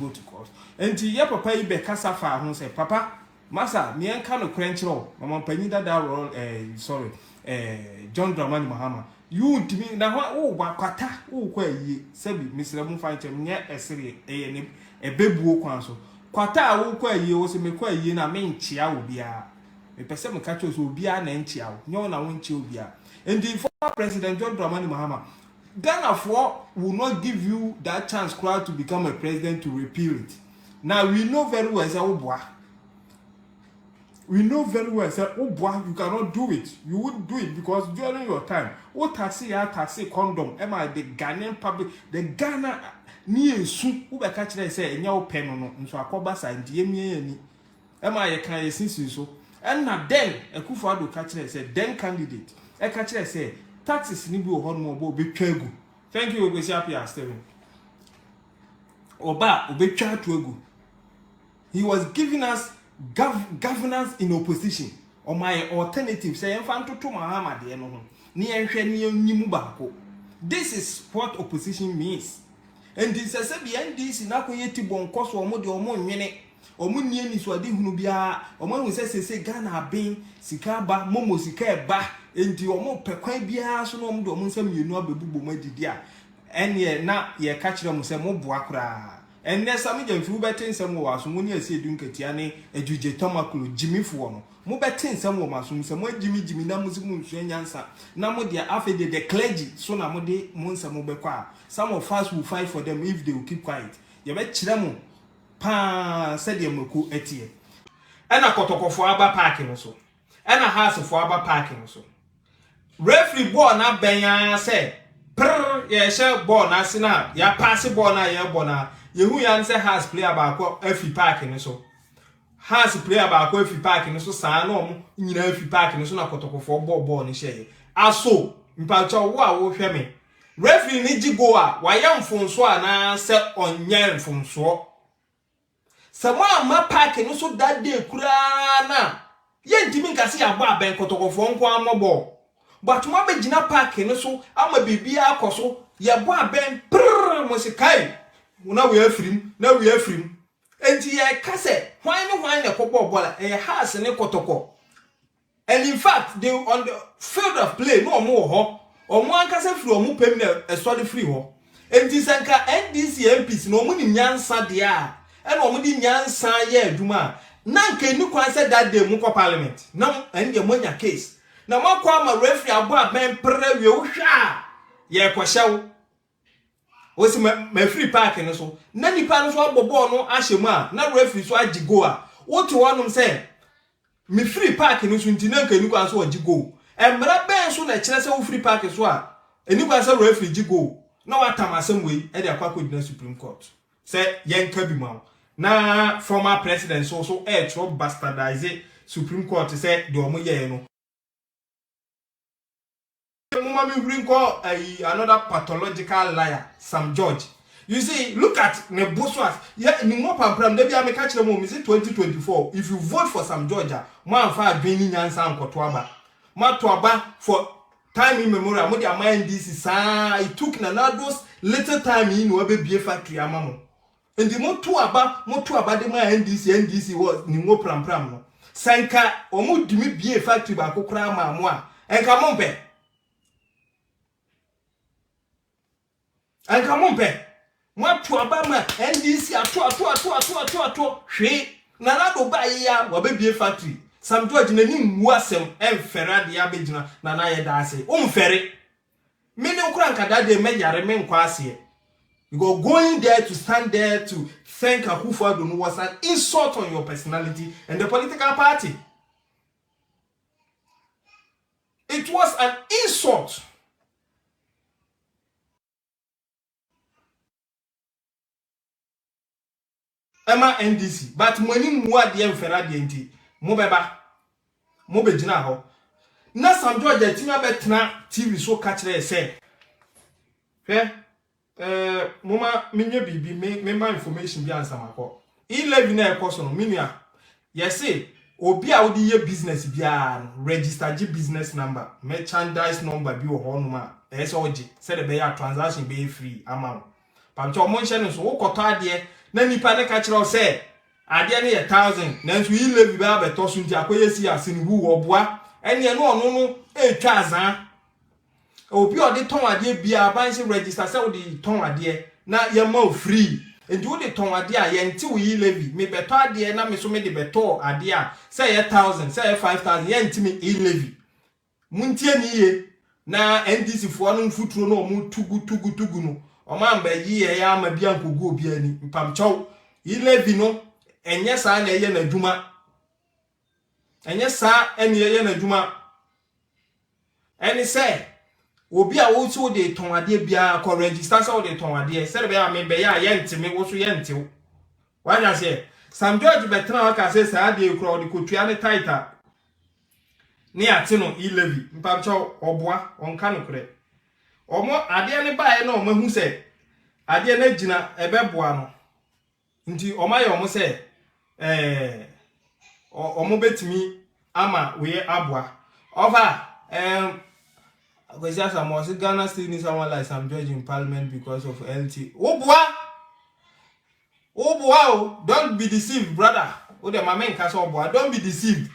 go to court. And your papa you be kasa fa ho say papa masa me enka no krenchiro mama panyi that sorry John Dramani Mahama you ntimi na ho wa kwata wo kwa yi sebi misre mu fa nchem nye esere ne ebebuo kwan so kwata wo kwa yi wo se me kwa yi na me nchia obia me pese me ka cho so obia na nchia wo nyo na wo nchia obia. And the former president John Dramani Mahama, Ghana will not give you that chance to become a president to repeal it. Now we know very well say Obwa. We know very well say Obwa, you cannot do it. You wouldn't do it because during your time, taxi condom, the Ghanaian public, the Ghana ni su ube catch say enya open no nso akoba sa ndie mie ni. You can since so. And now then Akufo-Addo catch say then candidate. I catch say taxes ni bi o hono obo betwa egu. Thank you Ogwesi Apia Steven. Oba obetwa to egu. He was giving us governance in opposition. Or my alternative say enfanto to Mahama de no ho. Ni enhwe ni enyimu baako. This is what opposition means. And this is the NDC na koyeti bonkoso omo de omo nwene. Omo nie ni so ade hunu bia omo hu se Ghana ben sika ba momo sika eba enti omo pekwan bia so no omo de omo nsam yenu abebubo madidi a enye na ye ka kire mo se mo boa kra enne sam jamfi beti nsam wo aso mo ni ase edu nkatia ne adwuje tomakulo jimifo no mo beti nsam wo maso mo se mo jimi na mo simu nsu nyansa na mo de afede the clergy so na mo de mo nsam mo bekwa some of us will fight for them if they will keep quiet ye be kire mo pa said the Moku etie. And a kotokofo aba parking so. And a house for aba parking so. Referee ball na benya say, prr, ye shall ball na sina, ya pass ball na ya bona. Ye who yan say house play about every parking so. House play about every parking so sanom, in every parking so na kotokofo ball ni share. Aso, mpacha wo hwe me. Referee ni jigoa, wa yam fonso na se onyen fonso. Sama ma parking no so that day kura na ye ntimi nkase ya gba ben kotokofo nko amobo but mo be gina parking no so ama bibia akoso ye gba ben prrr mo se kai na we afrim enti ye kase hwan na kobo bola e house ne kotoko. And in fact they on the field of play no mo ho omo ankase free omo pem na e study free ho enti sanka NDC MPs no mo ni nyansa de a and omudi nyansa ye aduma na nka ni kwan say that day mu ko parliament na and ye monya case na makwa ma referee abo aben prewe ohwa ye kwahyew o si ma free park no so na nipa no so abobo no ahyemu a na referee so agigo a wo to wonum say me free park no so ntina nka ni kwan so agigo emra ben so na kire say wo free park so a eni kwan say referee gigo na watamasem we e de akwa ko Supreme Court say yenka bi ma na former president so tro bastardize Supreme Court say the omo ye no mama bring call another pathological liar Sam George. You see, look at Neboswas. Yeah, ni mo pampram de bia me ka kire mo mi say 2024 if you vote for Sam George mo amfa adwini nyansa ankoto aba ma to aba for time immemorial mo dia mind this sa it took Nanado's little time in no be factory amamo. And the motu aba de ma NDC was ni mo pram no. Sanka omu dimi bie factory ba kokora ma mo a. Enka mompe. Enka mompe. Mo tu aba ma NDC ato hwe. Nanado ba ya wa be bie factory. Sam George na ni nwu asem emfere de abegina na na ye da ase. Omfere. Me ne nkura nkada de mejare me nkwa ase. Because going there to stand there to thank Akufo-Addo was an insult on your personality and the political party. It was an insult. Emma NDC, but money more the emfera de enti. Mo beba. Mo be jina ho. Na Sam George ti ma betena TV so catch there say. Mama minye bibi me ma information bi answer mako 11 na ekoso no minua yes say obi a wodi ye business bia register G business number merchandise number bi wo ho no ma e say oje say the be ya transaction be free amount pamcho mo nche no so wo koto ade na nipa ne ka kire say ade ne 1000 nanso yi levy ba beto so nti akoye si asin hu oboa ene no ono no etwa azan obi odi ton ade bia ban se register say odi ton ade na ye ma free enti odi ton ade a ye nti wo yi levy me beto ade na me so me de beto ade a say 1000 say 5000 ye nti me yi levy muntie ni ye na NDC fo no mfuturo no mu tugu no o ma mba yi ye ya ma bia nkogu obi ani mpamchaw yi levy no enye saa na eye na dwuma enye saa ene eye na dwuma ene say obi a wo so de ton ade bia ko register so de ton ade se be ya me be ya ye ntime wo so ye ntew wanya se Sam George betra aka se saa de kro de kotua ne title ni ate no i levy mpamchaw oboa onka no kre omo ade ne bae na omahu se ade na gina ebeboa no nti omaye omo se omo betimi ama we aboa over because some Ghana still need someone like Sam George in parliament because of LT oboa don't be deceived brother o de mama nka so oboa don't be deceived.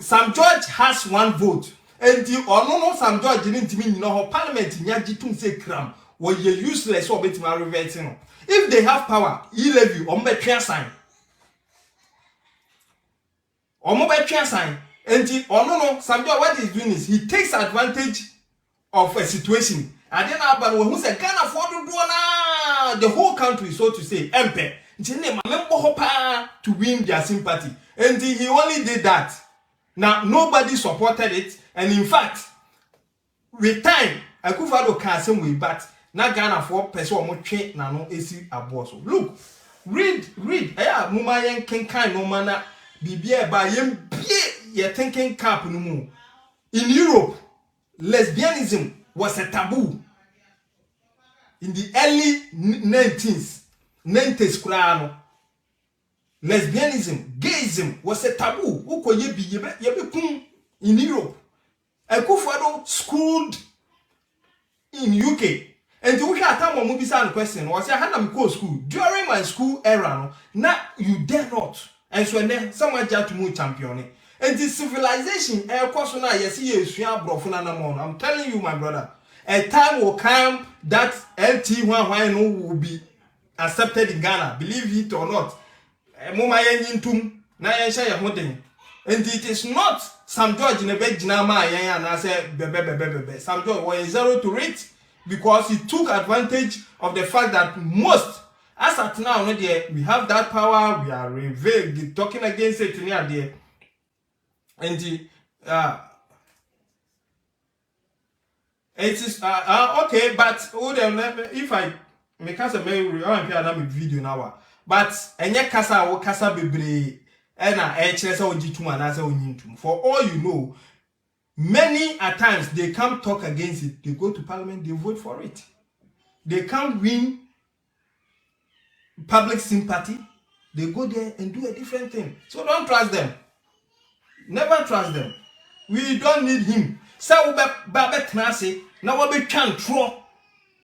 Sam George has 1 vote and the no Sam George didn't mean no parliament nyaji tun say cram or you useless or betima reverting. If they have power he levy or betwa sign or mo betwa sign and the no Sam George what he's doing is he takes advantage of a situation and then about who say Ghana for do na the whole country so to say empe to win their sympathy and he only did that. Now nobody supported it, and in fact, with time, I could follow Cassim way, but na Ghana for person mo train na no esi aboso. Look, read. Mumayen ken kind no mana bibia ba yem ye thinking cap no mu. In Europe, lesbianism was a taboo. In the early 90s kurano. Lesbianism, gayism was a taboo. Uko yebi kum in Europe. Ekufado schooled in UK. And the week time when we saw the question was I had to school during my school era. Now you dare not. And so then someone just to move champion. And the civilization I'm telling you, my brother, a time will come that LT1 will be accepted in Ghana, believe it or not. Muma yentum na yensha ye hoden and it is not Sam George in a bed jinama yen and I say bebe Sam George was 0 to it because he took advantage of the fact that most as at now no there we have that power, we are talking against it near there and it is okay, but if I make us a video now. But enye kasa wo kasa bebre na kire se ogitum anase onyintum. For all you know, many at times they come talk against it, they go to parliament, they vote for it. They can't win public sympathy, they go there and do a different thing. So don't trust them. Never trust them. We don't need him. Sa wo be tena se na wo be twan tro